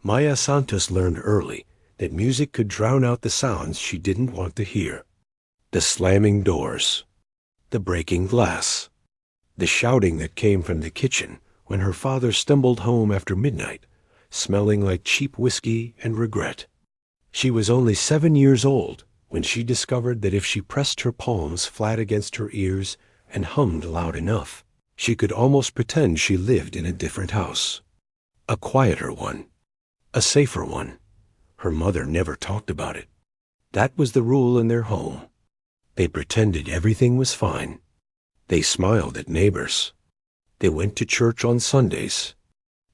Maya Santos learned early that music could drown out the sounds she didn't want to hear. The slamming doors, the breaking glass, the shouting that came from the kitchen when her father stumbled home after midnight, smelling like cheap whiskey and regret. She was only 7 years old when she discovered that if she pressed her palms flat against her ears and hummed loud enough, she could almost pretend she lived in a different house. A quieter one. A safer one. Her mother never talked about it. That was the rule in their home. They pretended everything was fine. They smiled at neighbors. They went to church on Sundays.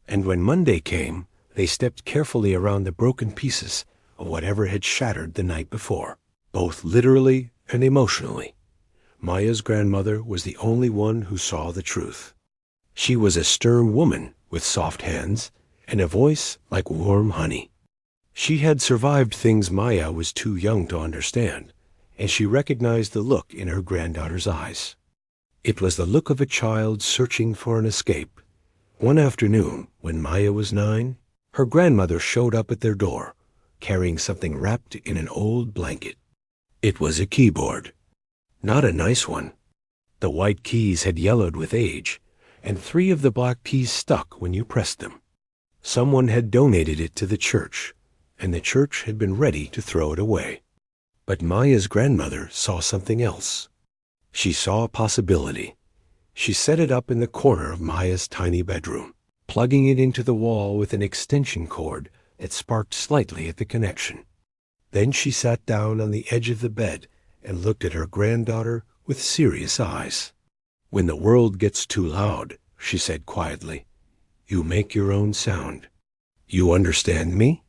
And when Monday came, they stepped carefully around the broken pieces of whatever had shattered the night before, both literally and emotionally. Maya's grandmother was the only one who saw the truth. She was a stern woman with soft hands and a voice like warm honey. She had survived things Maya was too young to understand, and she recognized the look in her granddaughter's eyes. It was the look of a child searching for an escape. One afternoon, when Maya was 9, her grandmother showed up at their door, carrying something wrapped in an old blanket. It was a keyboard. Not a nice one. The white keys had yellowed with age, and 3 of the black keys stuck when you pressed them. Someone had donated it to the church, and the church had been ready to throw it away. But Maya's grandmother saw something else. She saw a possibility. She set it up in the corner of Maya's tiny bedroom, plugging it into the wall with an extension cord that sparked slightly at the connection. Then she sat down on the edge of the bed and looked at her granddaughter with serious eyes. "When the world gets too loud," she said quietly, "you make your own sound. You understand me?"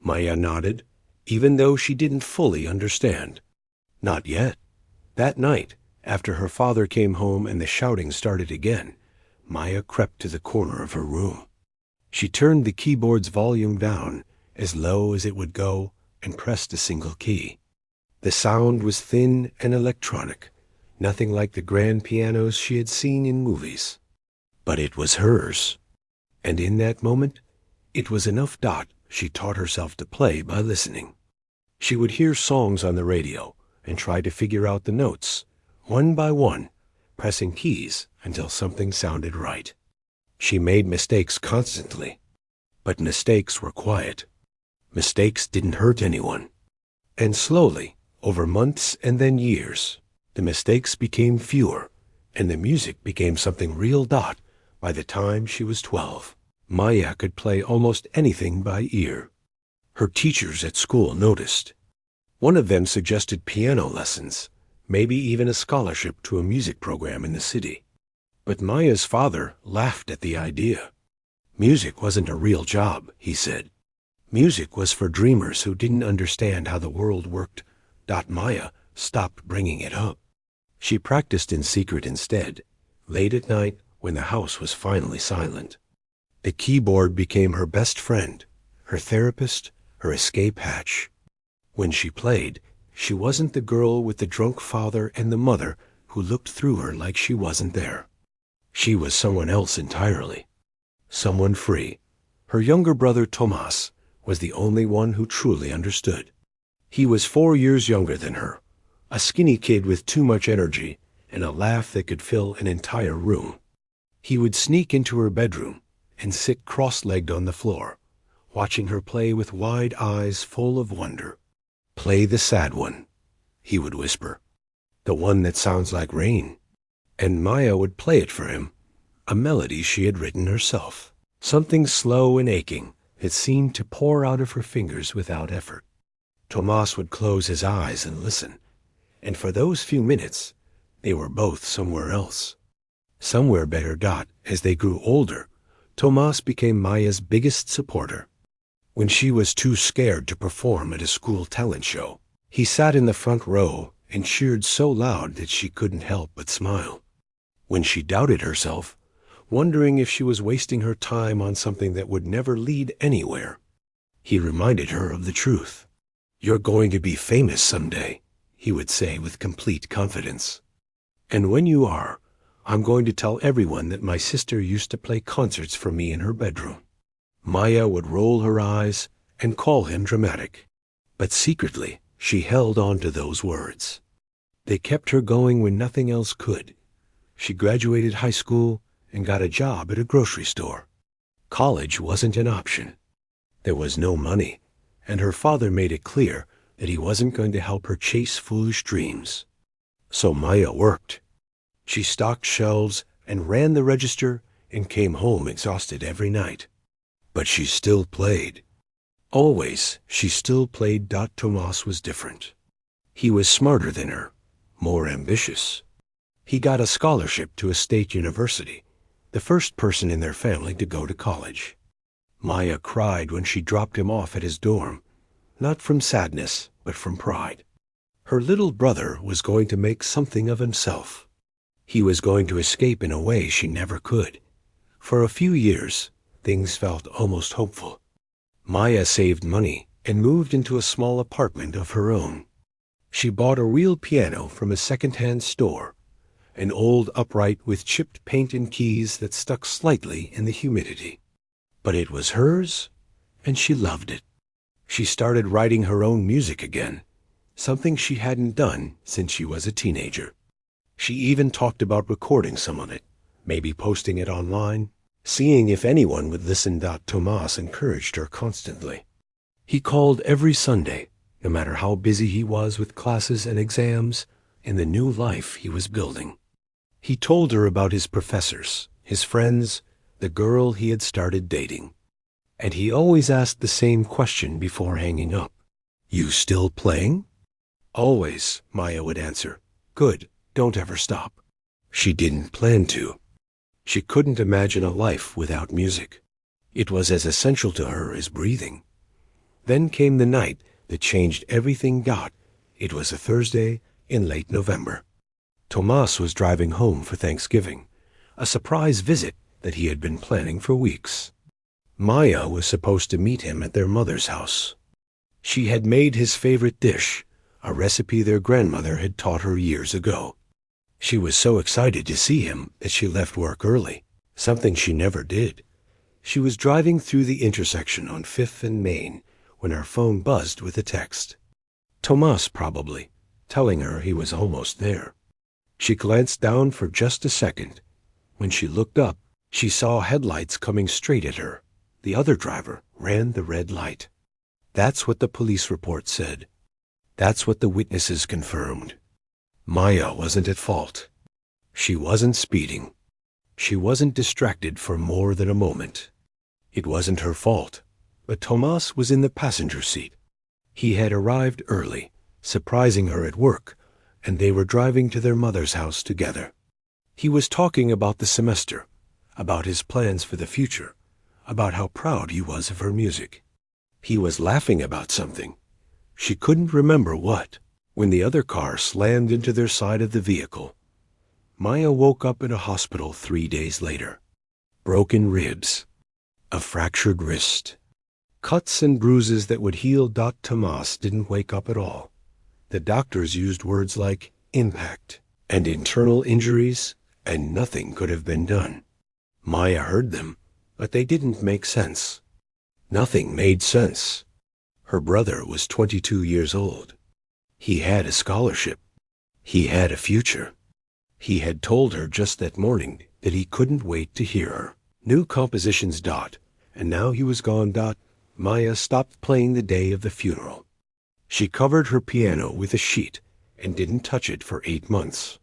Maya nodded, even though she didn't fully understand. Not yet. That night, after her father came home and the shouting started again, Maya crept to the corner of her room. She turned the keyboard's volume down, as low as it would go, and pressed a single key. The sound was thin and electronic, nothing like the grand pianos she had seen in movies. But it was hers. And in that moment, it was enough dot she taught herself to play by listening. She would hear songs on the radio and try to figure out the notes, one by one, pressing keys until something sounded right. She made mistakes constantly, but mistakes were quiet. Mistakes didn't hurt anyone. And slowly, over months and then years, the mistakes became fewer, and the music became something real dot by the time she was 12. Maya could play almost anything by ear. Her teachers at school noticed. One of them suggested piano lessons, maybe even a scholarship to a music program in the city. But Maya's father laughed at the idea. Music wasn't a real job, he said. Music was for dreamers who didn't understand how the world worked. Maya stopped bringing it up. She practiced in secret instead, late at night when the house was finally silent. The keyboard became her best friend, her therapist, her escape hatch. When she played, she wasn't the girl with the drunk father and the mother who looked through her like she wasn't there. She was someone else entirely. Someone free. Her younger brother Tomas was the only one who truly understood. He was 4 years younger than her, a skinny kid with too much energy and a laugh that could fill an entire room. He would sneak into her bedroom and sit cross-legged on the floor, watching her play with wide eyes full of wonder. "Play the sad one," he would whisper, "the one that sounds like rain." And Maya would play it for him, a melody she had written herself, something slow and aching that seemed to pour out of her fingers without effort. Tomas would close his eyes and listen, and for those few minutes, they were both somewhere else. Somewhere better. As they grew older, Tomas became Maya's biggest supporter. When she was too scared to perform at a school talent show, he sat in the front row and cheered so loud that she couldn't help but smile. When she doubted herself, wondering if she was wasting her time on something that would never lead anywhere, he reminded her of the truth. "You're going to be famous someday," he would say with complete confidence. "And when you are, I'm going to tell everyone that my sister used to play concerts for me in her bedroom." Maya would roll her eyes and call him dramatic. But secretly, she held on to those words. They kept her going when nothing else could. She graduated high school and got a job at a grocery store. College wasn't an option. There was no money, and her father made it clear that he wasn't going to help her chase foolish dreams. So Maya worked. She stocked shelves and ran the register and came home exhausted every night. But she still played. Always, she still played. Tomas was different. He was smarter than her, more ambitious. He got a scholarship to a state university, the first person in their family to go to college. Maya cried when she dropped him off at his dorm, not from sadness, but from pride. Her little brother was going to make something of himself. He was going to escape in a way she never could. For a few years, things felt almost hopeful. Maya saved money and moved into a small apartment of her own. She bought a real piano from a second-hand store, an old upright with chipped paint and keys that stuck slightly in the humidity. But it was hers, and she loved it. She started writing her own music again, something she hadn't done since she was a teenager. She even talked about recording some of it, maybe posting it online, seeing if anyone would listen. Tomas encouraged her constantly. He called every Sunday, no matter how busy he was with classes and exams, in the new life he was building. He told her about his professors, his friends, the girl he had started dating. And he always asked the same question before hanging up. "You still playing?" "Always," Maya would answer. "Good, don't ever stop." She didn't plan to. She couldn't imagine a life without music. It was as essential to her as breathing. Then came the night that changed everything. It was a Thursday in late November. Tomas was driving home for Thanksgiving, a surprise visit that he had been planning for weeks. Maya was supposed to meet him at their mother's house. She had made his favorite dish, a recipe their grandmother had taught her years ago. She was so excited to see him that she left work early, something she never did. She was driving through the intersection on 5th and Main when her phone buzzed with a text. Tomas, probably, telling her he was almost there. She glanced down for just a second. When she looked up, she saw headlights coming straight at her. The other driver ran the red light. That's what the police report said. That's what the witnesses confirmed. Maya wasn't at fault. She wasn't speeding. She wasn't distracted for more than a moment. It wasn't her fault, but Tomas was in the passenger seat. He had arrived early, surprising her at work, and they were driving to their mother's house together. He was talking about the semester, about his plans for the future, about how proud he was of her music. He was laughing about something. She couldn't remember what, when the other car slammed into their side of the vehicle. Maya woke up in a hospital 3 days later. Broken ribs, a fractured wrist, cuts and bruises that would heal. Tomas didn't wake up at all. The doctors used words like impact and internal injuries, and nothing could have been done. Maya heard them, but they didn't make sense. Nothing made sense. Her brother was 22 years old. He had a scholarship. He had a future. He had told her just that morning that he couldn't wait to hear her. New compositions. And now he was gone. Maya stopped playing the day of the funeral. She covered her piano with a sheet and didn't touch it for 8 months.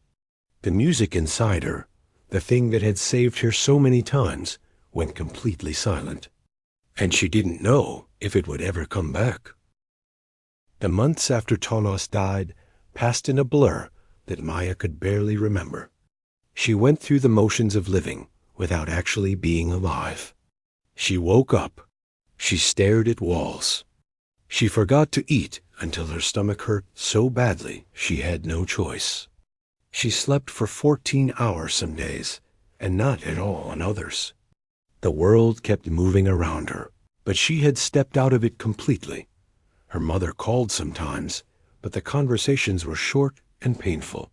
The music inside her, the thing that had saved her so many times, went completely silent. And she didn't know if it would ever come back. The months after Tomas died passed in a blur that Maya could barely remember. She went through the motions of living without actually being alive. She woke up. She stared at walls. She forgot to eat until her stomach hurt so badly she had no choice. She slept for 14 hours some days, and not at all on others. The world kept moving around her, but she had stepped out of it completely. Her mother called sometimes, but the conversations were short and painful.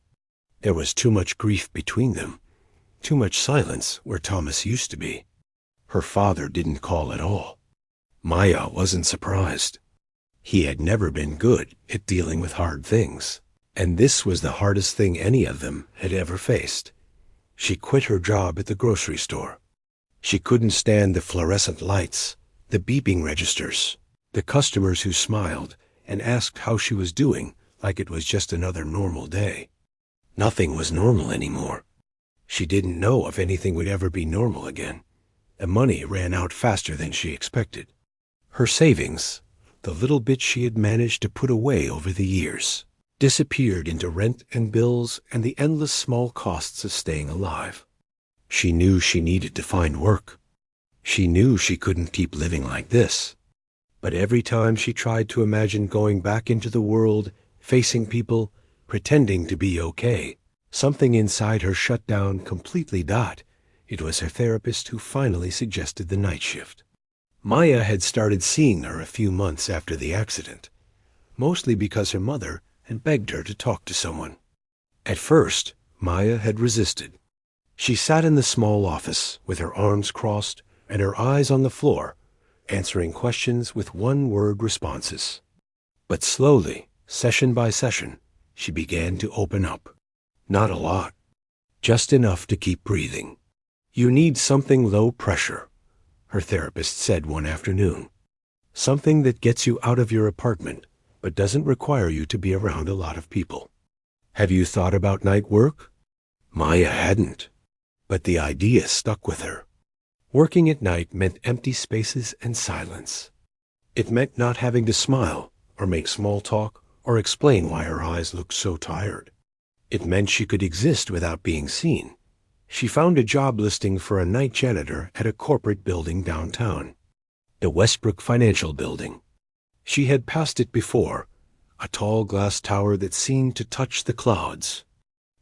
There was too much grief between them, too much silence where Thomas used to be. Her father didn't call at all. Maya wasn't surprised. He had never been good at dealing with hard things, and this was the hardest thing any of them had ever faced. She quit her job at the grocery store. She couldn't stand the fluorescent lights, the beeping registers, the customers who smiled and asked how she was doing like it was just another normal day. Nothing was normal anymore. She didn't know if anything would ever be normal again. The money ran out faster than she expected. Her savings, the little bit she had managed to put away over the years, disappeared into rent and bills and the endless small costs of staying alive. She knew she needed to find work. She knew she couldn't keep living like this. But every time she tried to imagine going back into the world, facing people, pretending to be okay, something inside her shut down completely. It was her therapist who finally suggested the night shift. Maya had started seeing her a few months after the accident, mostly because her mother had begged her to talk to someone. At first, Maya had resisted. She sat in the small office with her arms crossed and her eyes on the floor, answering questions with one-word responses. But slowly, session by session, she began to open up. Not a lot, just enough to keep breathing. "You need something low pressure," her therapist said one afternoon. "Something that gets you out of your apartment, but doesn't require you to be around a lot of people." "Have you thought about night work?" Maya hadn't, but the idea stuck with her. Working at night meant empty spaces and silence. It meant not having to smile or make small talk or explain why her eyes looked so tired. It meant she could exist without being seen. She found a job listing for a night janitor at a corporate building downtown, the Westbrook Financial Building. She had passed it before, a tall glass tower that seemed to touch the clouds.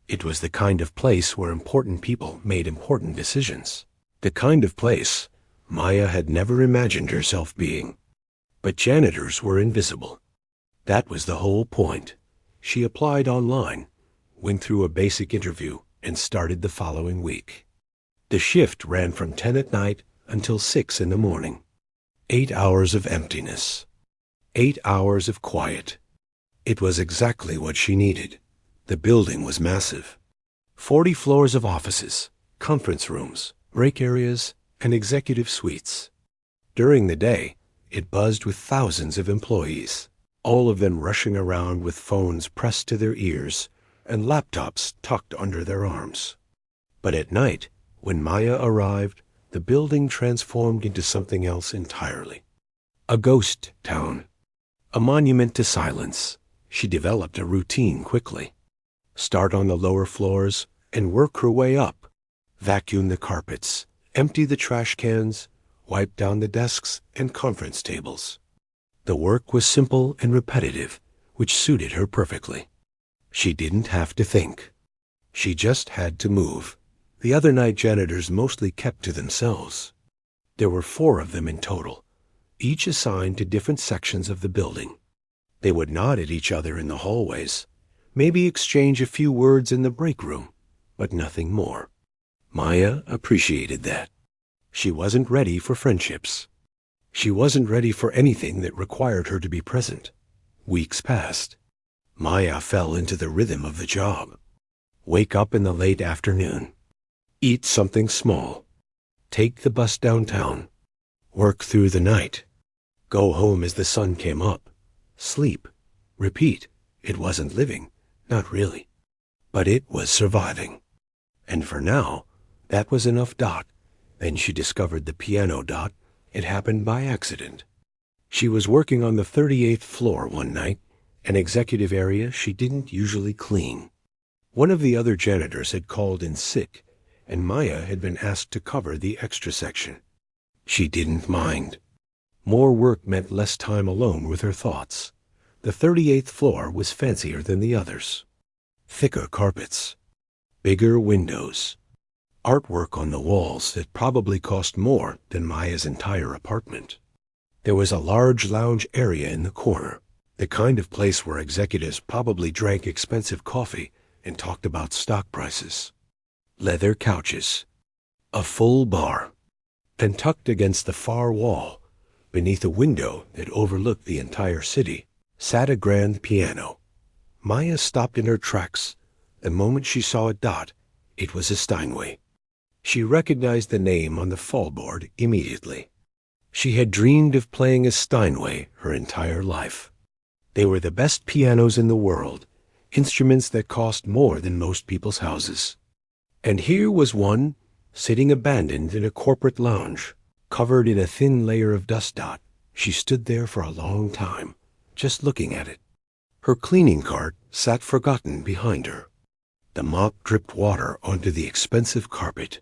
It was the kind of place where important people made important decisions. The kind of place Maya had never imagined herself being. But janitors were invisible. That was the whole point. She applied online, went through a basic interview, and started the following week. The shift ran from 10 at night until 6 in the morning. 8 hours of emptiness. 8 hours of quiet. It was exactly what she needed. The building was massive. 40 floors of offices, conference rooms, break areas, and executive suites. During the day, it buzzed with thousands of employees, all of them rushing around with phones pressed to their ears and laptops tucked under their arms. But at night, when Maya arrived, the building transformed into something else entirely. A ghost town. A monument to silence. She developed a routine quickly. Start on the lower floors and work her way up. Vacuum the carpets, empty the trash cans, wipe down the desks and conference tables. The work was simple and repetitive, which suited her perfectly. She didn't have to think. She just had to move. The other night janitors mostly kept to themselves. There were 4 of them in total, each assigned to different sections of the building. They would nod at each other in the hallways, maybe exchange a few words in the break room, but nothing more. Maya appreciated that. She wasn't ready for friendships. She wasn't ready for anything that required her to be present. Weeks passed. Maya fell into the rhythm of the job. Wake up in the late afternoon. Eat something small. Take the bus downtown. Work through the night. Go home as the sun came up. Sleep. Repeat. It wasn't living. Not really. But it was surviving. And for now, that was enough. Then she discovered the piano. It happened by accident. She was working on the 38th floor one night, an executive area she didn't usually clean. One of the other janitors had called in sick, and Maya had been asked to cover the extra section. She didn't mind. More work meant less time alone with her thoughts. The 38th floor was fancier than the others. Thicker carpets. Bigger windows. Artwork on the walls that probably cost more than Maya's entire apartment. There was a large lounge area in the corner, the kind of place where executives probably drank expensive coffee and talked about stock prices. Leather couches. A full bar. And tucked against the far wall, Beneath a window that overlooked the entire city sat a grand piano. Maya stopped in her tracks. The moment she saw a dot, it was a Steinway. She recognized the name on the fallboard immediately. She had dreamed of playing a Steinway her entire life. They were the best pianos in the world, instruments that cost more than most people's houses. And here was one, sitting abandoned in a corporate lounge, covered in a thin layer of dust dot. She stood there for a long time, just looking at it. Her cleaning cart sat forgotten behind her. The mop dripped water onto the expensive carpet.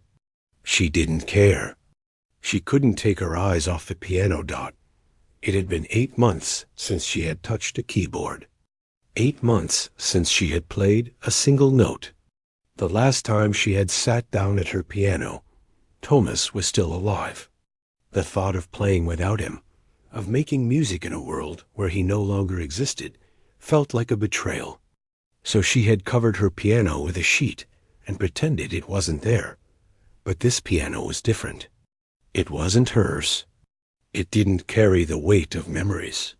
She didn't care. She couldn't take her eyes off the piano dot. It had been 8 months since she had touched a keyboard. 8 months since she had played a single note. The last time she had sat down at her piano, Thomas was still alive. The thought of playing without him, of making music in a world where he no longer existed, felt like a betrayal. So she had covered her piano with a sheet and pretended it wasn't there. But this piano was different. It wasn't hers. It didn't carry the weight of memories.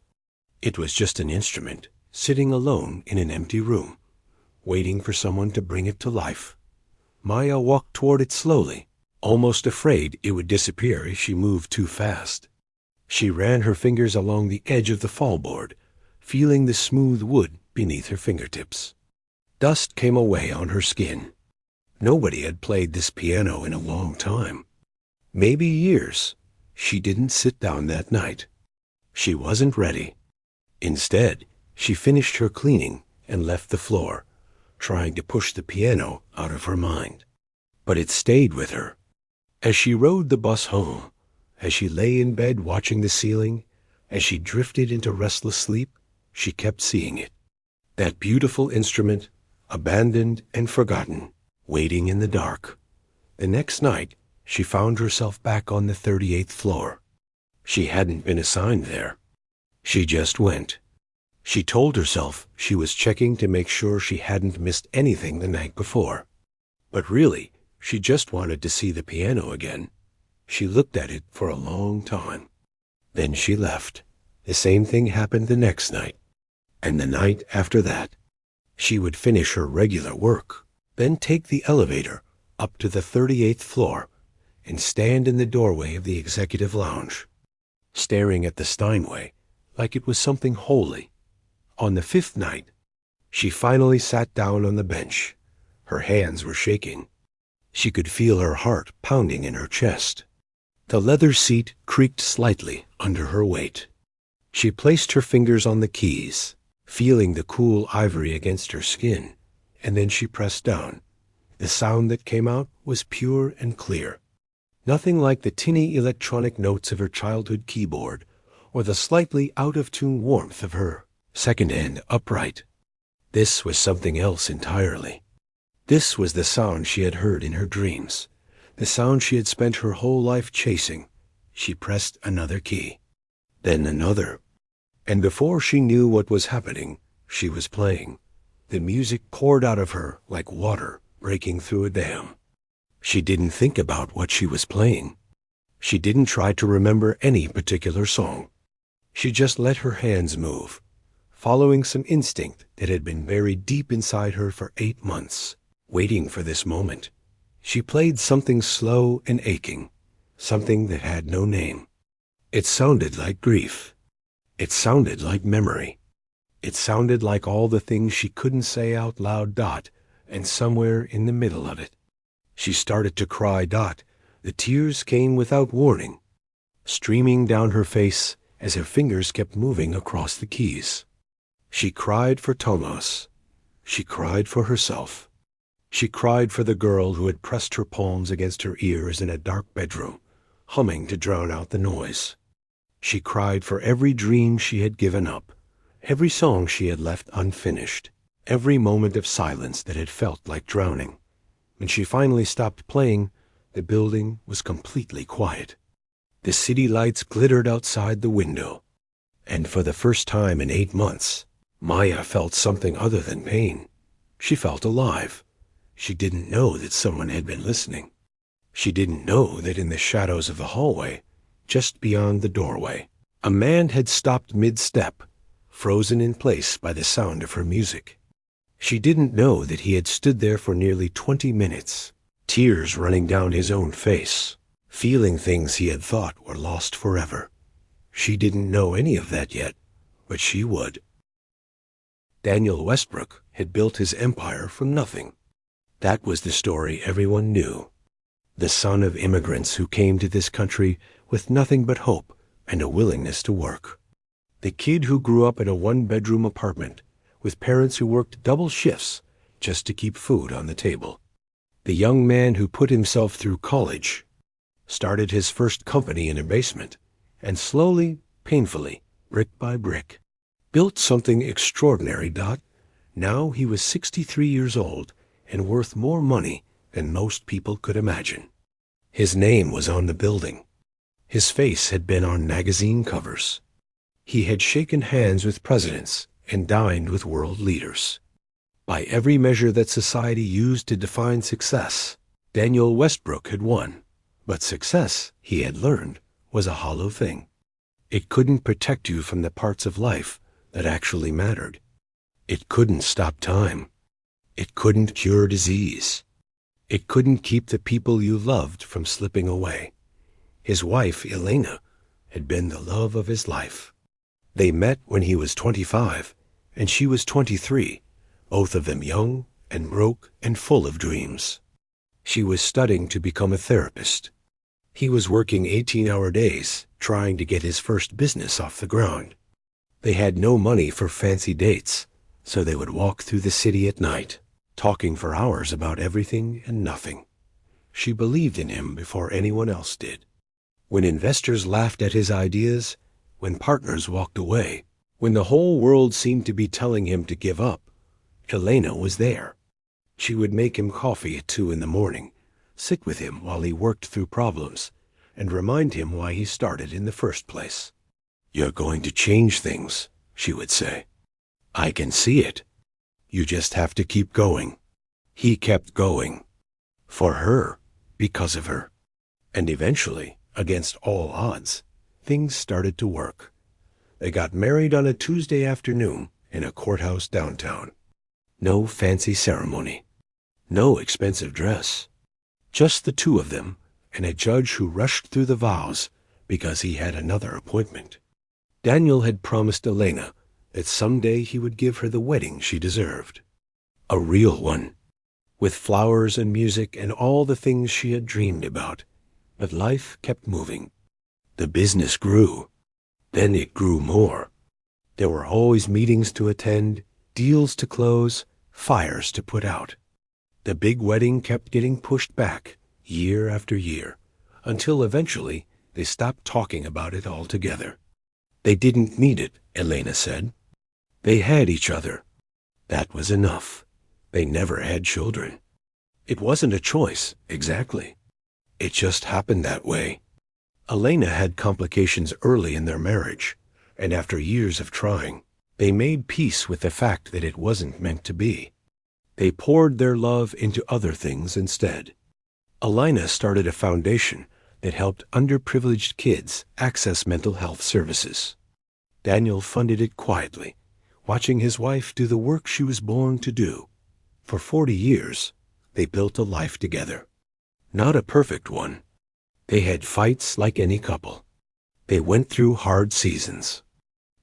It was just an instrument, sitting alone in an empty room, waiting for someone to bring it to life. Maya walked toward it slowly, almost afraid it would disappear if she moved too fast. She ran her fingers along the edge of the fallboard, feeling the smooth wood beneath her fingertips. Dust came away on her skin. Nobody had played this piano in a long time. Maybe years. She didn't sit down that night. She wasn't ready. Instead, she finished her cleaning and left the floor, trying to push the piano out of her mind. But it stayed with her. As she rode the bus home, as she lay in bed watching the ceiling, as she drifted into restless sleep, she kept seeing it. That beautiful instrument, abandoned and forgotten, waiting in the dark. The next night, she found herself back on the 38th floor. She hadn't been assigned there. She just went. She told herself she was checking to make sure she hadn't missed anything the night before. But really, she just wanted to see the piano again. She looked at it for a long time. Then she left. The same thing happened the next night. And the night after that. She would finish her regular work, then take the elevator up to the 38th floor and stand in the doorway of the executive lounge, staring at the Steinway like it was something holy. On the 5th night, she finally sat down on the bench. Her hands were shaking. She could feel her heart pounding in her chest. The leather seat creaked slightly under her weight. She placed her fingers on the keys, feeling the cool ivory against her skin, and then she pressed down. The sound that came out was pure and clear. Nothing like the tinny electronic notes of her childhood keyboard, or the slightly out-of-tune warmth of her second-hand upright. This was something else entirely. This was the sound she had heard in her dreams, the sound she had spent her whole life chasing. She pressed another key, then another. And before she knew what was happening, she was playing. The music poured out of her like water breaking through a dam. She didn't think about what she was playing. She didn't try to remember any particular song. She just let her hands move, following some instinct that had been buried deep inside her for 8 months, waiting for this moment. She played something slow and aching, something that had no name. It sounded like grief. It sounded like memory. It sounded like all the things she couldn't say out loud. And somewhere in the middle of it, she started to cry. The tears came without warning, streaming down her face as her fingers kept moving across the keys. She cried for Thomas. She cried for herself. She cried for the girl who had pressed her palms against her ears in a dark bedroom, humming to drown out the noise. She cried for every dream she had given up, every song she had left unfinished, every moment of silence that had felt like drowning. When she finally stopped playing, the building was completely quiet. The city lights glittered outside the window, and for the first time in 8 months, Maya felt something other than pain. She felt alive. She didn't know that someone had been listening. She didn't know that in the shadows of the hallway, just beyond the doorway, A man had stopped mid-step, frozen in place by the sound of her music. She didn't know that he had stood there for nearly 20 minutes, tears running down his own face, feeling things he had thought were lost forever. She didn't know any of that yet, but she would. Daniel Westbrook had built his empire from nothing. That was the story everyone knew. The son of immigrants who came to this country with nothing but hope and a willingness to work. The kid who grew up in a one-bedroom apartment with parents who worked double shifts just to keep food on the table. The young man who put himself through college, started his first company in a basement, and slowly, painfully, brick by brick, built something extraordinary. Now he was 63 years old and worth more money than most people could imagine. His name was on the building. His face had been on magazine covers. He had shaken hands with presidents and dined with world leaders. By every measure that society used to define success, Daniel Westbrook had won. But success, he had learned, was a hollow thing. It couldn't protect you from the parts of life that actually mattered. It couldn't stop time. It couldn't cure disease. It couldn't keep the people you loved from slipping away. His wife, Elena, had been the love of his life. They met when he was 25, and she was 23, both of them young and broke and full of dreams. She was studying to become a therapist. He was working 18-hour days, trying to get his first business off the ground. They had no money for fancy dates, so they would walk through the city at night, talking for hours about everything and nothing. She believed in him before anyone else did. When investors laughed at his ideas, when partners walked away, when the whole world seemed to be telling him to give up, Elena was there. She would make him coffee at 2 a.m, sit with him while he worked through problems, and remind him why he started in the first place. "You're going to change things," she would say. "I can see it. You just have to keep going." He kept going. For her, because of her. And eventually, against all odds, things started to work. They got married on a Tuesday afternoon in a courthouse downtown. No fancy ceremony. No expensive dress. Just the two of them and a judge who rushed through the vows because he had another appointment. Daniel had promised Elena that someday he would give her the wedding she deserved. A real one, with flowers and music and all the things she had dreamed about. But life kept moving. The business grew. Then it grew more. There were always meetings to attend, deals to close, fires to put out. The big wedding kept getting pushed back, year after year, until eventually they stopped talking about it altogether. They didn't need it, Elena said. They had each other. That was enough. They never had children. It wasn't a choice, exactly. It just happened that way. Elena had complications early in their marriage, and after years of trying, they made peace with the fact that it wasn't meant to be. They poured their love into other things instead. Elena started a foundation that helped underprivileged kids access mental health services. Daniel funded it quietly, watching his wife do the work she was born to do. For 40 years, they built a life together. Not a perfect one. They had fights like any couple. They went through hard seasons.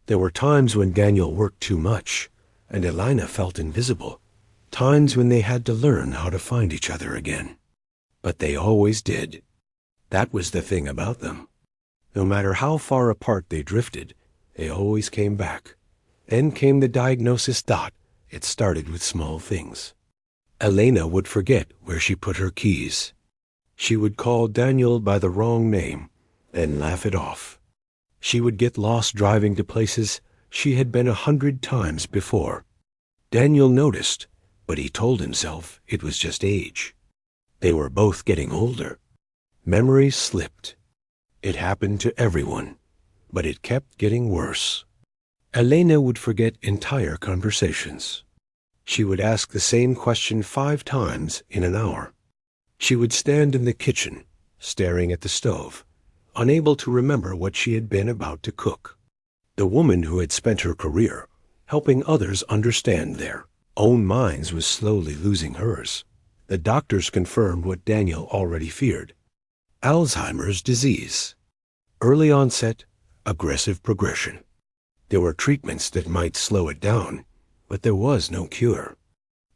There were times when Daniel worked too much, and Elena felt invisible. Times when they had to learn how to find each other again. But they always did. That was the thing about them. No matter how far apart they drifted, they always came back. Then came the diagnosis. It started with small things. Elena would forget where she put her keys. She would call Daniel by the wrong name, then laugh it off. She would get lost driving to places she had been 100 times before. Daniel noticed, but he told himself it was just age. They were both getting older. Memories slipped. It happened to everyone, but it kept getting worse. Elena would forget entire conversations. She would ask the same question 5 times in an hour. She would stand in the kitchen, staring at the stove, unable to remember what she had been about to cook. The woman who had spent her career helping others understand their own minds was slowly losing hers. The doctors confirmed what Daniel already feared: Alzheimer's disease. Early onset, aggressive progression. There were treatments that might slow it down, but there was no cure.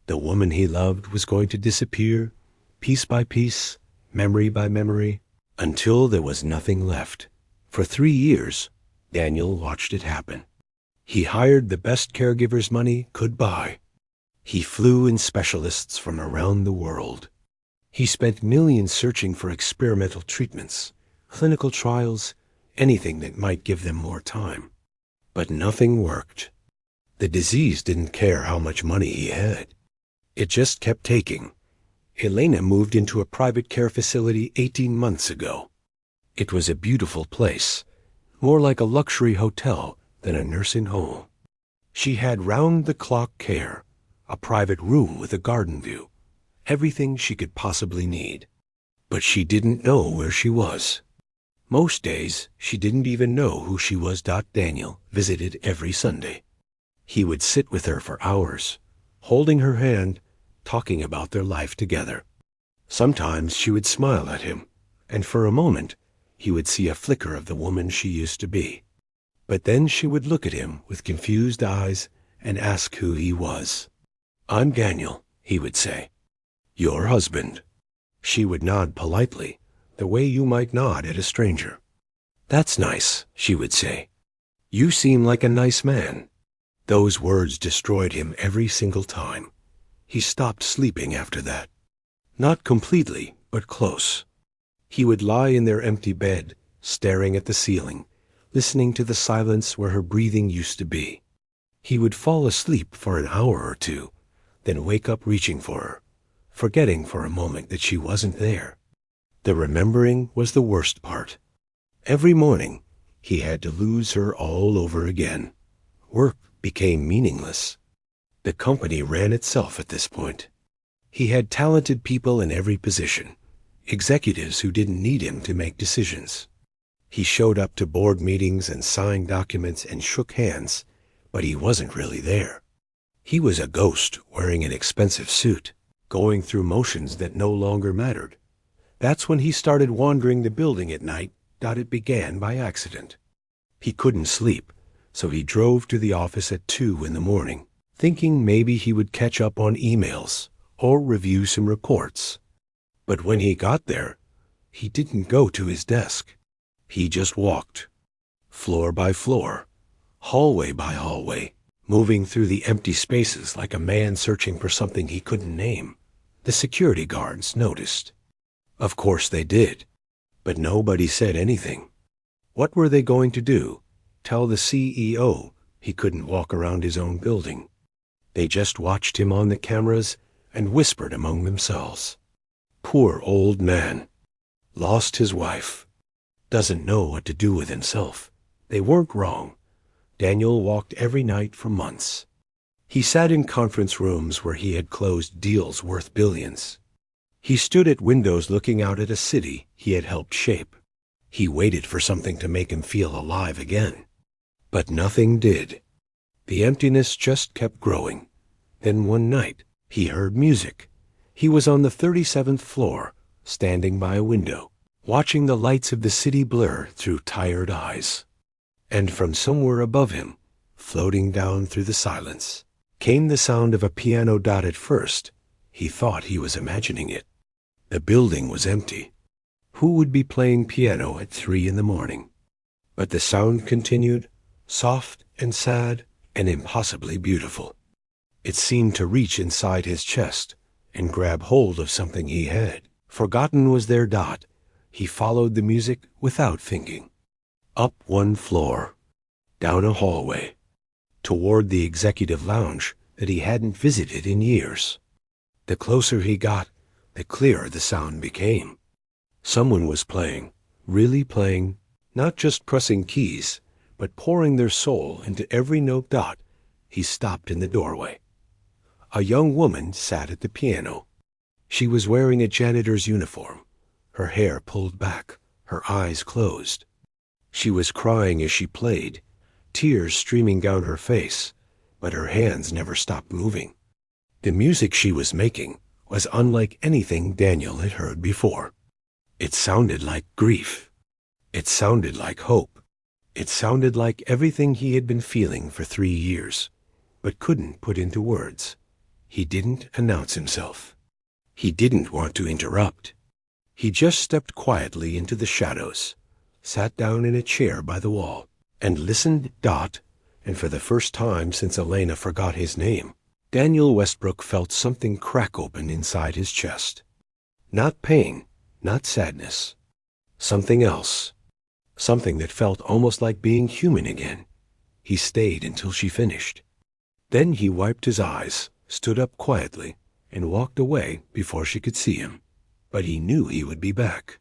The woman he loved was going to disappear, piece by piece, memory by memory, until there was nothing left. For 3 years, Daniel watched it happen. He hired the best caregivers money could buy. He flew in specialists from around the world. He spent millions searching for experimental treatments, clinical trials, anything that might give them more time. But nothing worked. The disease didn't care how much money he had. It just kept taking. Elena moved into a private care facility 18 months ago. It was a beautiful place, more like a luxury hotel than a nursing home. She had round-the-clock care, a private room with a garden view, everything she could possibly need. But she didn't know where she was. Most days, she didn't even know who she was. Daniel visited every Sunday. He would sit with her for hours, holding her hand, talking about their life together. Sometimes she would smile at him, and for a moment, he would see a flicker of the woman she used to be. But then she would look at him with confused eyes and ask who he was. "I'm Daniel," he would say. "Your husband." She would nod politely, the way you might nod at a stranger. "That's nice," she would say. "You seem like a nice man." Those words destroyed him every single time. He stopped sleeping after that. Not completely, but close. He would lie in their empty bed, staring at the ceiling, listening to the silence where her breathing used to be. He would fall asleep for an hour or two, then wake up reaching for her, forgetting for a moment that she wasn't there. The remembering was the worst part. Every morning, he had to lose her all over again. Work became meaningless. The company ran itself at this point. He had talented people in every position, executives who didn't need him to make decisions. He showed up to board meetings and signed documents and shook hands, but he wasn't really there. He was a ghost wearing an expensive suit, going through motions that no longer mattered. That's when he started wandering the building at night. It began by accident. He couldn't sleep, so he drove to the office at 2 in the morning, thinking maybe he would catch up on emails or review some reports. But when he got there, he didn't go to his desk. He just walked, floor by floor, hallway by hallway, moving through the empty spaces like a man searching for something he couldn't name. The security guards noticed. Of course they did, but nobody said anything. What were they going to do? Tell the CEO he couldn't walk around his own building? They just watched him on the cameras and whispered among themselves. Poor old man. Lost his wife. Doesn't know what to do with himself. They weren't wrong. Daniel walked every night for months. He sat in conference rooms where he had closed deals worth billions. He stood at windows looking out at a city he had helped shape. He waited for something to make him feel alive again. But nothing did. The emptiness just kept growing. Then one night, he heard music. He was on the 37th floor, standing by a window, watching the lights of the city blur through tired eyes. And from somewhere above him, floating down through the silence, came the sound of a piano. At first, he thought he was imagining it. The building was empty. Who would be playing piano at 3 in the morning? But the sound continued, soft and sad and impossibly beautiful. It seemed to reach inside his chest and grab hold of something he had. Forgotten was their. He followed the music without thinking. Up one floor, down a hallway, toward the executive lounge that he hadn't visited in years. The closer he got, the clearer the sound became. Someone was playing, really playing, not just pressing keys, but pouring their soul into every note. He stopped in the doorway. A young woman sat at the piano. She was wearing a janitor's uniform, her hair pulled back, her eyes closed. She was crying as she played, tears streaming down her face, but her hands never stopped moving. The music she was making was unlike anything Daniel had heard before. It sounded like grief. It sounded like hope. It sounded like everything he had been feeling for 3 years, but couldn't put into words. He didn't announce himself. He didn't want to interrupt. He just stepped quietly into the shadows, sat down in a chair by the wall, and listened. And for the first time since Elena forgot his name, Daniel Westbrook felt something crack open inside his chest. Not pain, not sadness. Something else. Something that felt almost like being human again. He stayed until she finished. Then he wiped his eyes, stood up quietly, and walked away before she could see him. But he knew he would be back.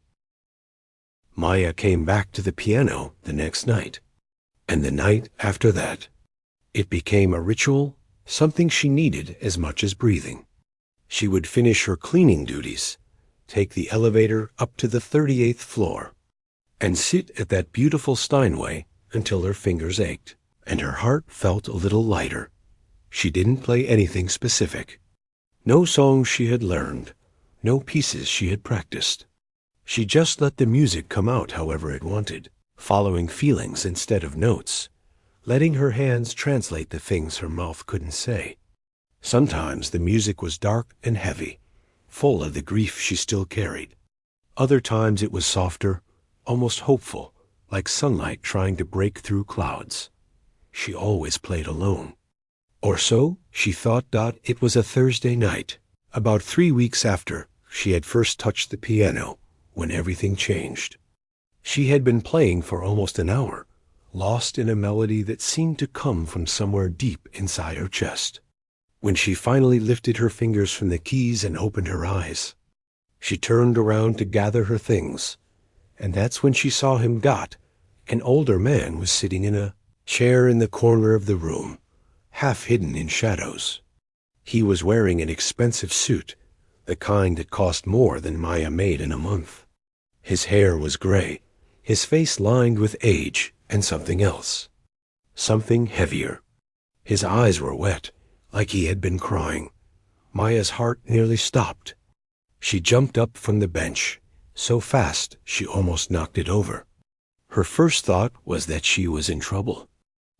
Maya came back to the piano the next night, and the night after that. It became a ritual, something she needed as much as breathing. She would finish her cleaning duties, take the elevator up to the 38th floor, and sit at that beautiful Steinway until her fingers ached, and her heart felt a little lighter. She didn't play anything specific. No songs she had learned, no pieces she had practiced. She just let the music come out however it wanted, following feelings instead of notes, letting her hands translate the things her mouth couldn't say. Sometimes the music was dark and heavy, full of the grief she still carried. Other times it was softer, almost hopeful, like sunlight trying to break through clouds. She always played alone. Or so she thought. It was a Thursday night, about 3 weeks after she had first touched the piano, when everything changed. She had been playing for almost an hour, lost in a melody that seemed to come from somewhere deep inside her chest. When she finally lifted her fingers from the keys and opened her eyes, she turned around to gather her things, and that's when she saw him. An older man was sitting in a chair in the corner of the room, half hidden in shadows. He was wearing an expensive suit, the kind that cost more than Maya made in a month. His hair was gray, his face lined with age and something else. Something heavier. His eyes were wet, like he had been crying. Maya's heart nearly stopped. She jumped up from the bench, so fast she almost knocked it over. Her first thought was that she was in trouble.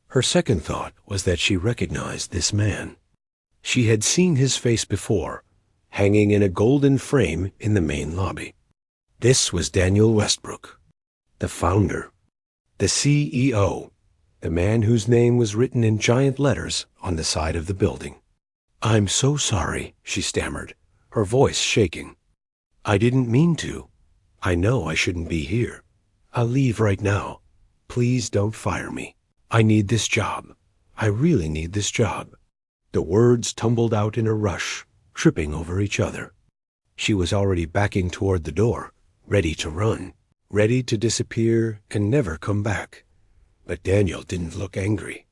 Her second thought was that she recognized this man. She had seen his face before, hanging in a golden frame in the main lobby. This was Daniel Westbrook, the founder, the CEO, the man whose name was written in giant letters on the side of the building. "I'm so sorry," she stammered, her voice shaking. "I didn't mean to. I know I shouldn't be here. I'll leave right now. Please don't fire me. I need this job. I really need this job." The words tumbled out in a rush, tripping over each other. She was already backing toward the door, ready to run, ready to disappear and never come back. But Daniel didn't look angry.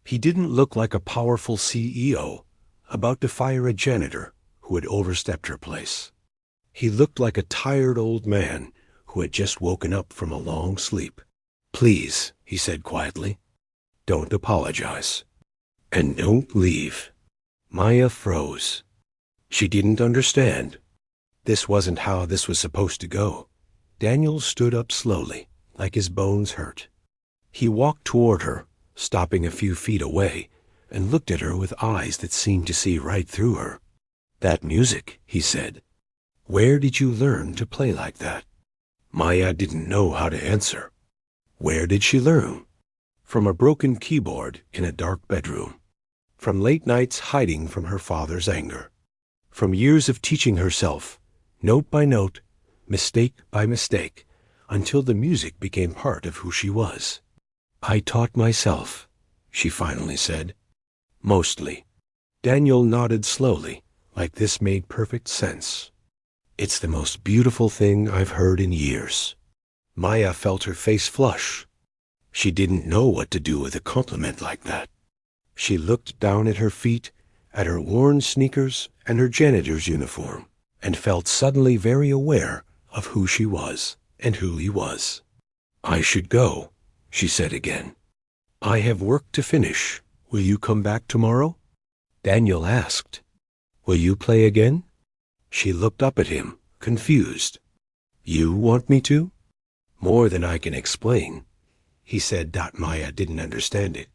He didn't look like a powerful CEO about to fire a janitor who had overstepped her place. He looked like a tired old man who had just woken up from a long sleep. "Please," he said quietly, "don't apologize. And don't leave." Maya froze. She didn't understand. This wasn't how this was supposed to go. Daniel stood up slowly, like his bones hurt. He walked toward her, stopping a few feet away, and looked at her with eyes that seemed to see right through her. "That music," he said. "Where did you learn to play like that?" Maya didn't know how to answer. Where did she learn? From a broken keyboard in a dark bedroom. From late nights hiding from her father's anger. From years of teaching herself, note by note, mistake by mistake, until the music became part of who she was. "I taught myself," she finally said. "Mostly." Daniel nodded slowly, like this made perfect sense. "It's the most beautiful thing I've heard in years." Maya felt her face flush. She didn't know what to do with a compliment like that. She looked down at her feet, at her worn sneakers and her janitor's uniform, and felt suddenly very aware of who she was and who he was. "I should go," she said again. "I have work to finish. Will you come back tomorrow?" Daniel asked, "Will you play again?" She looked up at him, confused. "You want me to?" "More than I can explain," he said. Maya didn't understand it.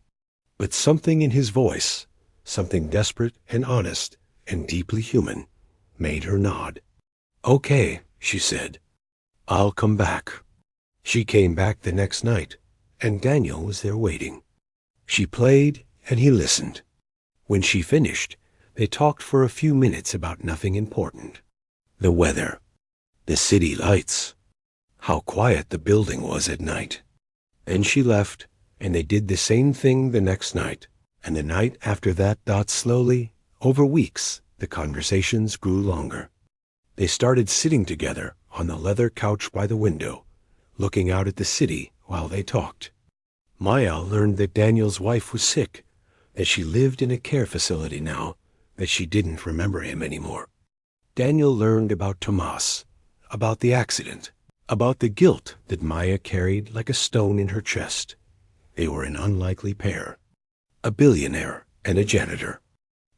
But something in his voice, something desperate and honest and deeply human, made her nod. "Okay," she said. "I'll come back." She came back the next night, and Daniel was there waiting. She played, and he listened. When she finished, they talked for a few minutes about nothing important. The weather, the city lights, how quiet the building was at night. Then she left, and they did the same thing the next night, and the night after that. Slowly, over weeks, the conversations grew longer. They started sitting together on the leather couch by the window, looking out at the city while they talked. Maya learned that Daniel's wife was sick, that she lived in a care facility now, that she didn't remember him anymore. Daniel learned about Tomas, about the accident, about the guilt that Maya carried like a stone in her chest. They were an unlikely pair, a billionaire and a janitor,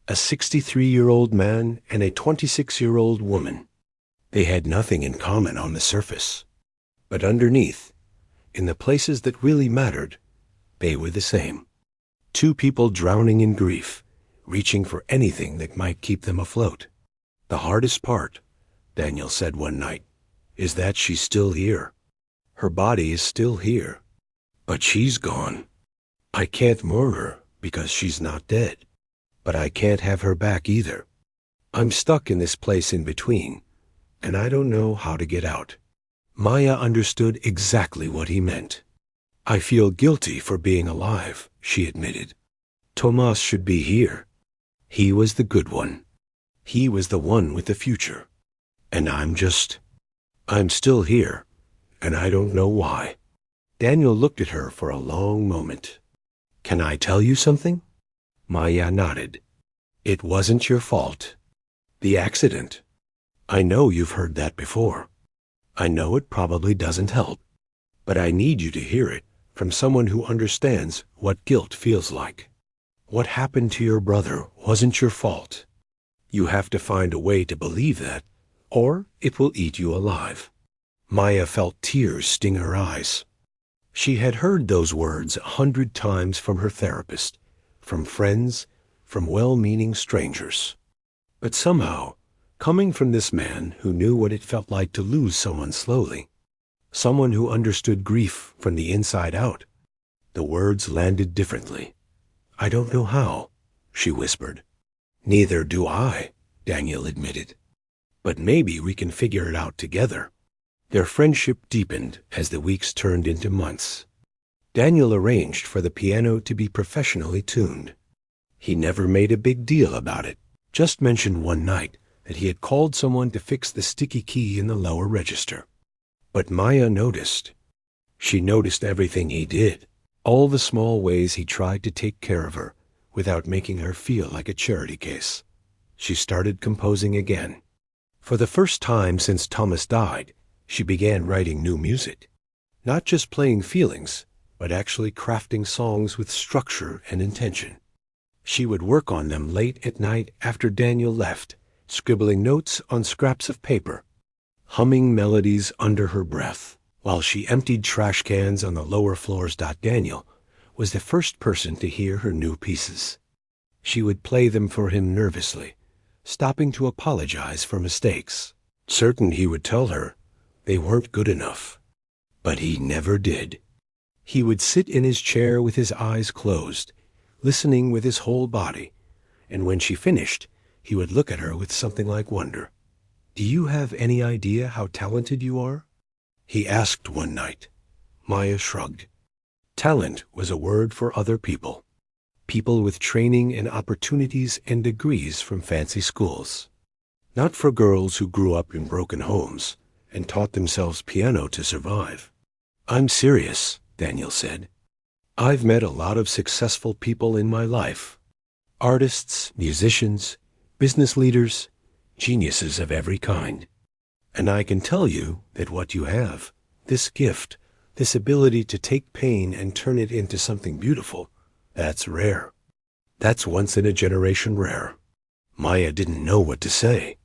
a 63-year-old man and a 26-year-old woman. They had nothing in common on the surface, but underneath, in the places that really mattered, they were the same. Two people drowning in grief, reaching for anything that might keep them afloat. "The hardest part," Daniel said one night, "is that she's still here. Her body is still here, but she's gone. I can't mourn her because she's not dead, but I can't have her back either. I'm stuck in this place in between, and I don't know how to get out." Maya understood exactly what he meant. "I feel guilty for being alive," she admitted. "Tomas should be here. He was the good one. He was the one with the future. And I'm still here, and I don't know why." Daniel looked at her for a long moment. "Can I tell you something?" Maya nodded. "It wasn't your fault. The accident. I know you've heard that before. I know it probably doesn't help, but I need you to hear it from someone who understands what guilt feels like. What happened to your brother wasn't your fault. You have to find a way to believe that, or it will eat you alive." Maya felt tears sting her eyes. She had heard those words 100 times from her therapist, from friends, from well-meaning strangers. But somehow, coming from this man who knew what it felt like to lose someone slowly, someone who understood grief from the inside out, the words landed differently. "I don't know how," she whispered. "Neither do I," Daniel admitted. "But maybe we can figure it out together." Their friendship deepened as the weeks turned into months. Daniel arranged for the piano to be professionally tuned. He never made a big deal about it, just mentioned one night that he had called someone to fix the sticky key in the lower register. But Maya noticed. She noticed everything he did, all the small ways he tried to take care of her without making her feel like a charity case. She started composing again. For the first time since Thomas died, she began writing new music. Not just playing feelings, but actually crafting songs with structure and intention. She would work on them late at night after Daniel left, scribbling notes on scraps of paper, humming melodies under her breath, while she emptied trash cans on the lower floors. Daniel was the first person to hear her new pieces. She would play them for him nervously, stopping to apologize for mistakes, certain he would tell her they weren't good enough. But he never did. He would sit in his chair with his eyes closed, listening with his whole body, and when she finished, he would look at her with something like wonder. "Do you have any idea how talented you are?" he asked one night. Maya shrugged. Talent was a word for other people. People with training and opportunities and degrees from fancy schools. Not for girls who grew up in broken homes and taught themselves piano to survive. "I'm serious," Daniel said. "I've met a lot of successful people in my life. Artists, musicians, business leaders, geniuses of every kind. And I can tell you that what you have, This gift, this ability to take pain and turn it into something beautiful, that's rare. That's once in a generation rare. Maya didn't know what to say,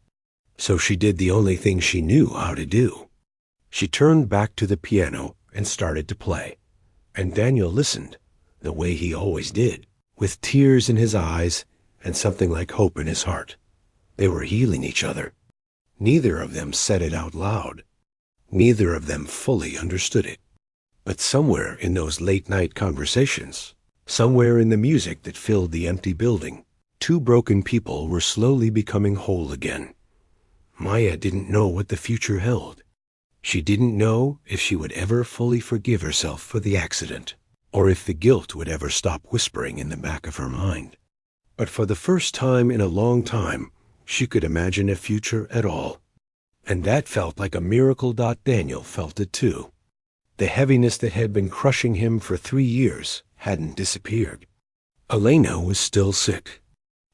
so she did the only thing she knew how to do. She turned back to the piano and started to play, and Daniel listened, the way he always did, with tears in his eyes and something like hope in his heart. They were healing each other. Neither of them said it out loud. Neither of them fully understood it. But somewhere in those late-night conversations, somewhere in the music that filled the empty building, two broken people were slowly becoming whole again. Maya didn't know what the future held. She didn't know if she would ever fully forgive herself for the accident, or if the guilt would ever stop whispering in the back of her mind. But for the first time in a long time, she could imagine a future at all. And that felt like a miracle. Daniel felt it too. The heaviness that had been crushing him for 3 years hadn't disappeared. Elena was still sick.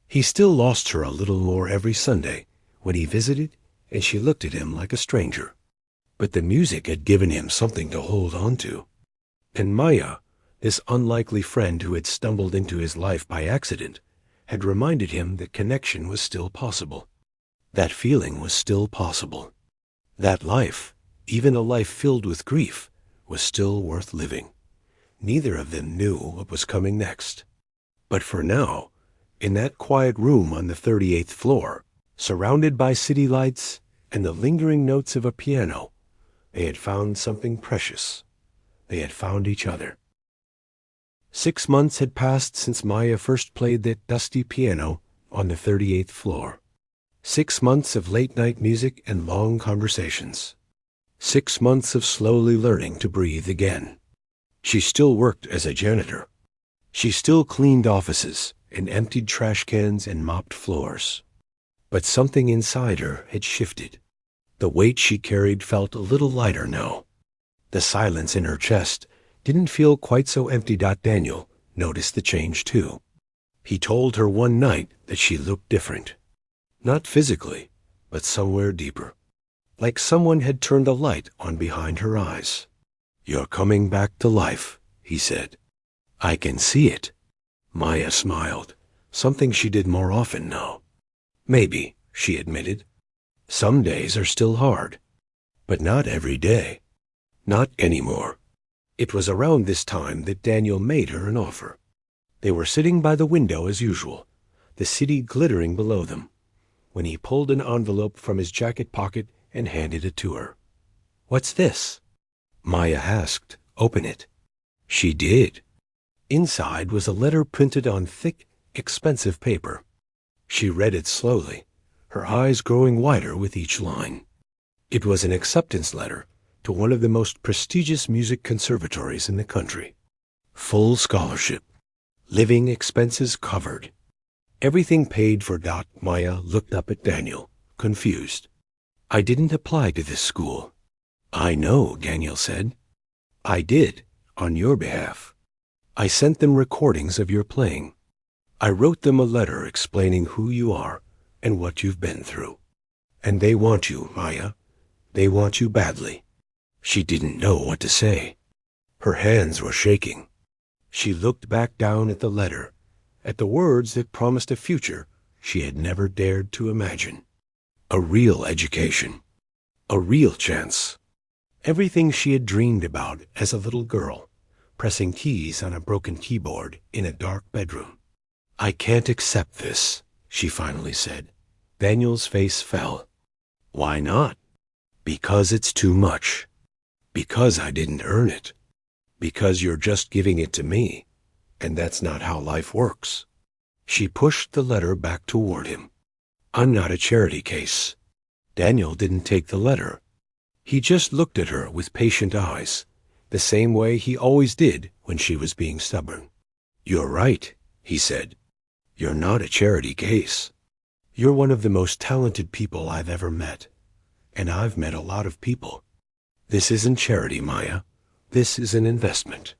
He still lost her a little more every Sunday when he visited, and she looked at him like a stranger. But the music had given him something to hold on to. And Maya, this unlikely friend who had stumbled into his life by accident, had reminded him that connection was still possible. That feeling was still possible. That life, even a life filled with grief, was still worth living. Neither of them knew what was coming next. But for now, in that quiet room on the 38th floor, surrounded by city lights and the lingering notes of a piano, they had found something precious. They had found each other. 6 months had passed since Maya first played that dusty piano on the 38th floor. 6 months of late-night music and long conversations. 6 months of slowly learning to breathe again. She still worked as a janitor. She still cleaned offices and emptied trash cans and mopped floors. But something inside her had shifted. The weight she carried felt a little lighter now. The silence in her chest didn't feel quite so empty. Daniel noticed the change too. He told her one night that she looked different. Not physically, but somewhere deeper. Like someone had turned a light on behind her eyes. "You're coming back to life," he said. "I can see it." Maya smiled, something she did more often now. "Maybe," she admitted. "Some days are still hard. But not every day. Not anymore." It was around this time that Daniel made her an offer. They were sitting by the window as usual, the city glittering below them, when he pulled an envelope from his jacket pocket and handed it to her. "What's this?" Maya asked. "Open it." She did. Inside was a letter printed on thick, expensive paper. She read it slowly, her eyes growing wider with each line. It was an acceptance letter to one of the most prestigious music conservatories in the country. Full scholarship. Living expenses covered. Everything paid for. Maya looked up at Daniel, confused. "I didn't apply to this school." "I know," Daniel said. "I did, on your behalf. I sent them recordings of your playing. I wrote them a letter explaining who you are and what you've been through. And they want you, Maya. They want you badly." She didn't know what to say. Her hands were shaking. She looked back down at the letter, at the words that promised a future she had never dared to imagine. A real education. A real chance. Everything she had dreamed about as a little girl, pressing keys on a broken keyboard in a dark bedroom. "I can't accept this," she finally said. Daniel's face fell. "Why not?" "Because it's too much. Because I didn't earn it. Because you're just giving it to me, and that's not how life works." She pushed the letter back toward him. "I'm not a charity case." Daniel didn't take the letter. He just looked at her with patient eyes, the same way he always did when she was being stubborn. "You're right," he said. "You're not a charity case. You're one of the most talented people I've ever met, and I've met a lot of people. This isn't charity, Maya. This is an investment.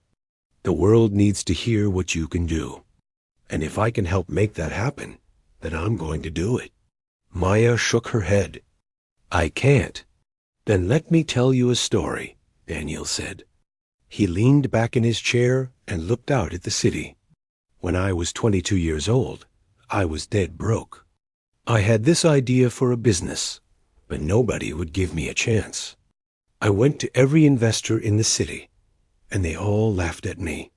The world needs to hear what you can do. And if I can help make that happen, then I'm going to do it." Maya shook her head. "I can't." "Then let me tell you a story," Daniel said. He leaned back in his chair and looked out at the city. When I was 22 years old, I was dead broke. I had this idea for a business, but nobody would give me a chance. I went to every investor in the city, and they all laughed at me,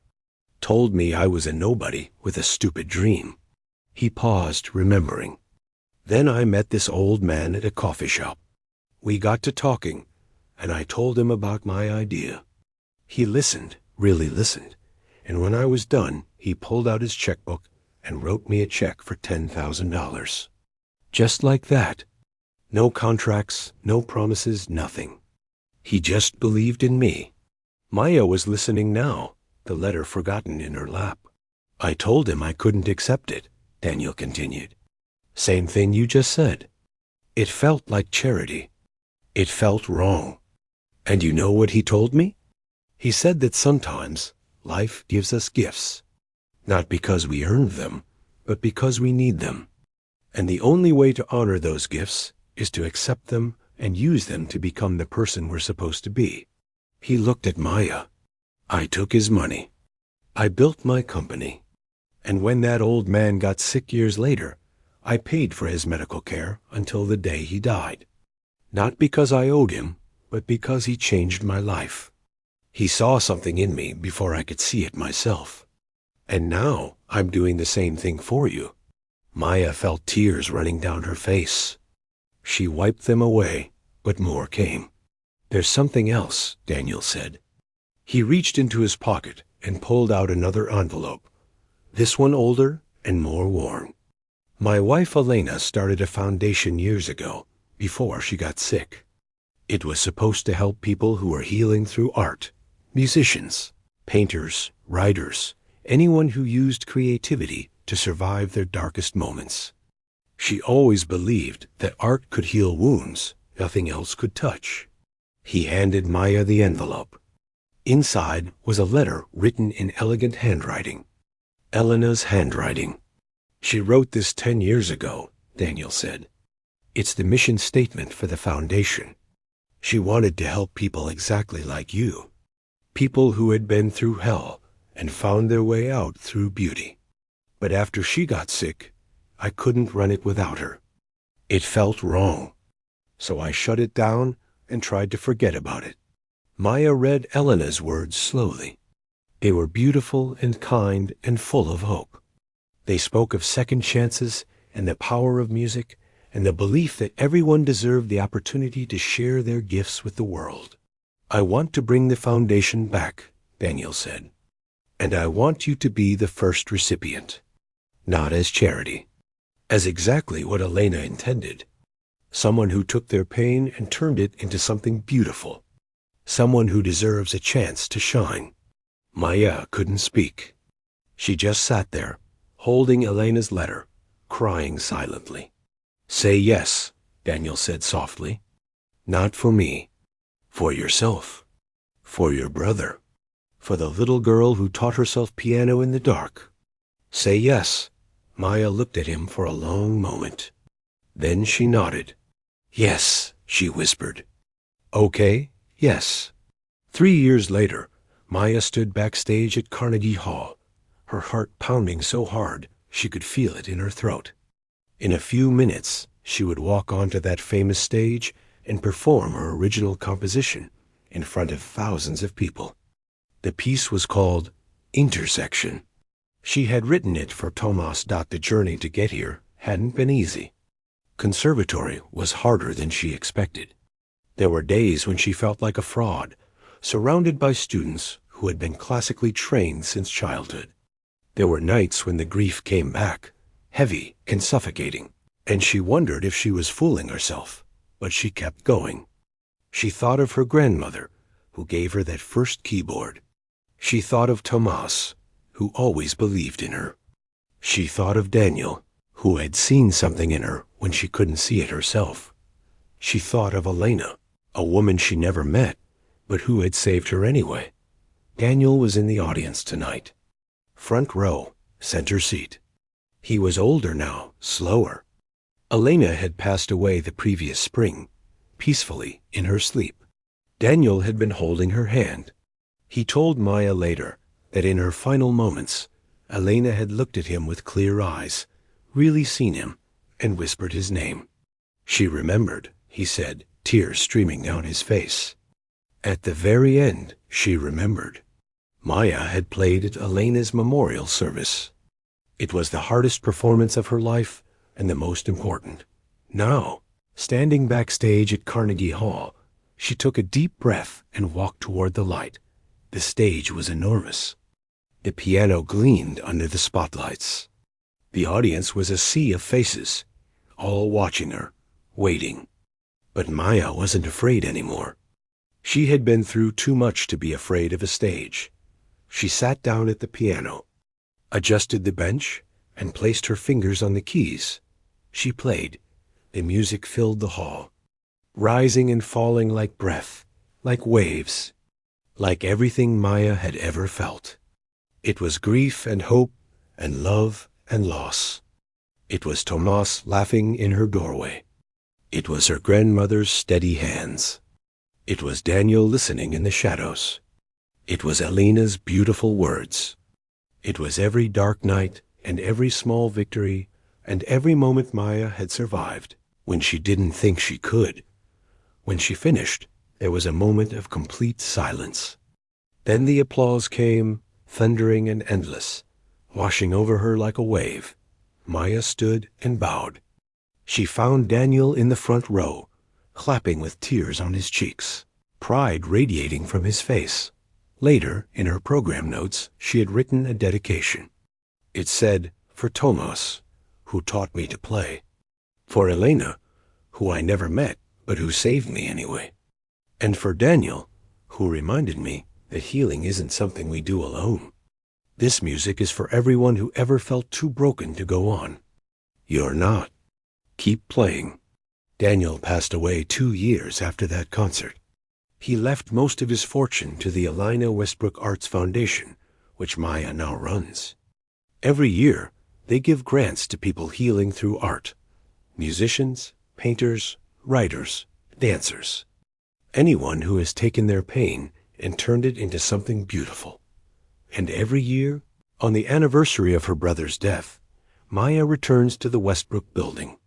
told me I was a nobody with a stupid dream. He paused, remembering. Then I met this old man at a coffee shop. We got to talking, and I told him about my idea. He listened, really listened, and when I was done, he pulled out his checkbook and wrote me a check for $10,000. Just like that. No contracts, no promises, nothing. He just believed in me. Maya was listening now, the letter forgotten in her lap. I told him I couldn't accept it, Daniel continued. Same thing you just said. It felt like charity. It felt wrong. And you know what he told me? He said that sometimes life gives us gifts, not because we earned them, but because we need them. And the only way to honor those gifts is to accept them and use them to become the person we're supposed to be. He looked at Maya. I took his money. I built my company. And when that old man got sick years later, I paid for his medical care until the day he died. Not because I owed him, but because he changed my life. He saw something in me before I could see it myself. And now I'm doing the same thing for you. Maya felt tears running down her face. She wiped them away, but more came. There's something else, Daniel said. He reached into his pocket and pulled out another envelope, this one older and more worn. My wife Elena started a foundation years ago, before she got sick. It was supposed to help people who were healing through art, musicians, painters, writers, anyone who used creativity to survive their darkest moments. She always believed that art could heal wounds nothing else could touch. He handed Maya the envelope. Inside was a letter written in elegant handwriting. Elena's handwriting. She wrote this 10 years ago, Daniel said. It's the mission statement for the foundation. She wanted to help people exactly like you. People who had been through hell and found their way out through beauty. But after she got sick, I couldn't run it without her. It felt wrong. So I shut it down and tried to forget about it. Maya read Elena's words slowly. They were beautiful and kind and full of hope. They spoke of second chances and the power of music and the belief that everyone deserved the opportunity to share their gifts with the world. I want to bring the foundation back, Daniel said. And I want you to be the first recipient. Not as charity. As exactly what Elena intended. Someone who took their pain and turned it into something beautiful. Someone who deserves a chance to shine. Maya couldn't speak. She just sat there, holding Elena's letter, crying silently. Say yes, Daniel said softly. Not for me. For yourself. For your brother. For the little girl who taught herself piano in the dark. Say yes. Maya looked at him for a long moment. Then she nodded. Yes, she whispered. Okay, yes. 3 years later, Maya stood backstage at Carnegie Hall, her heart pounding so hard she could feel it in her throat. In a few minutes, she would walk onto that famous stage and perform her original composition in front of thousands of people. The piece was called Intersection. She had written it for Thomas. The journey to get here hadn't been easy. Conservatory was harder than she expected. There were days when she felt like a fraud, surrounded by students who had been classically trained since childhood. There were nights when the grief came back, heavy and suffocating, and she wondered if she was fooling herself, but she kept going. She thought of her grandmother, who gave her that first keyboard. She thought of Thomas, who always believed in her. She thought of Daniel, who had seen something in her when she couldn't see it herself. She thought of Elena, a woman she never met, but who had saved her anyway. Daniel was in the audience tonight. Front row, center seat. He was older now, slower. Elena had passed away the previous spring, peacefully in her sleep. Daniel had been holding her hand. He told Maya later that in her final moments, Elena had looked at him with clear eyes, really seen him, and whispered his name. She remembered, he said, tears streaming down his face. At the very end, she remembered. Maya had played at Elena's memorial service. It was the hardest performance of her life and the most important. Now, standing backstage at Carnegie Hall, she took a deep breath and walked toward the light. The stage was enormous. The piano gleamed under the spotlights. The audience was a sea of faces, all watching her, waiting. But Maya wasn't afraid anymore. She had been through too much to be afraid of a stage. She sat down at the piano, adjusted the bench, and placed her fingers on the keys. She played. The music filled the hall, rising and falling like breath, like waves, like everything Maya had ever felt. It was grief and hope and love and loss. It was Tomas laughing in her doorway. It was her grandmother's steady hands. It was Daniel listening in the shadows. It was Elena's beautiful words. It was every dark night and every small victory and every moment Maya had survived when she didn't think she could. When she finished, there was a moment of complete silence. Then the applause came, thundering and endless, washing over her like a wave. Maya stood and bowed. She found Daniel in the front row, clapping with tears on his cheeks, pride radiating from his face. Later, in her program notes, she had written a dedication. It said, "For Tomas, who taught me to play. For Elena, who I never met, but who saved me anyway. And for Daniel, who reminded me that healing isn't something we do alone. This music is for everyone who ever felt too broken to go on. You're not. Keep playing." Daniel passed away 2 years after that concert. He left most of his fortune to the Elina Westbrook Arts Foundation, which Maya now runs. Every year, they give grants to people healing through art. Musicians, painters, writers, dancers. Anyone who has taken their pain and turned it into something beautiful. And every year, on the anniversary of her brother's death, Maya returns to the Westbrook building.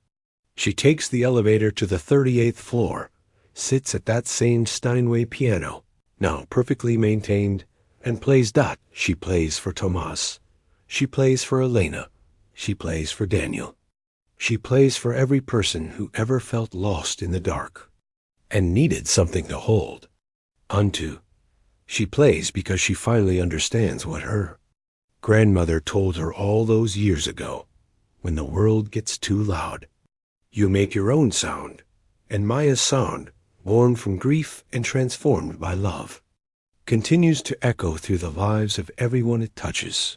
She takes the elevator to the 38th floor, sits at that same Steinway piano, now perfectly maintained, and plays that. She plays for Tomas. She plays for Elena. She plays for Daniel. She plays for every person who ever felt lost in the dark and needed something to hold onto. She plays because she finally understands what her grandmother told her all those years ago. When the world gets too loud, you make your own sound, and Maya's sound, born from grief and transformed by love, continues to echo through the lives of everyone it touches.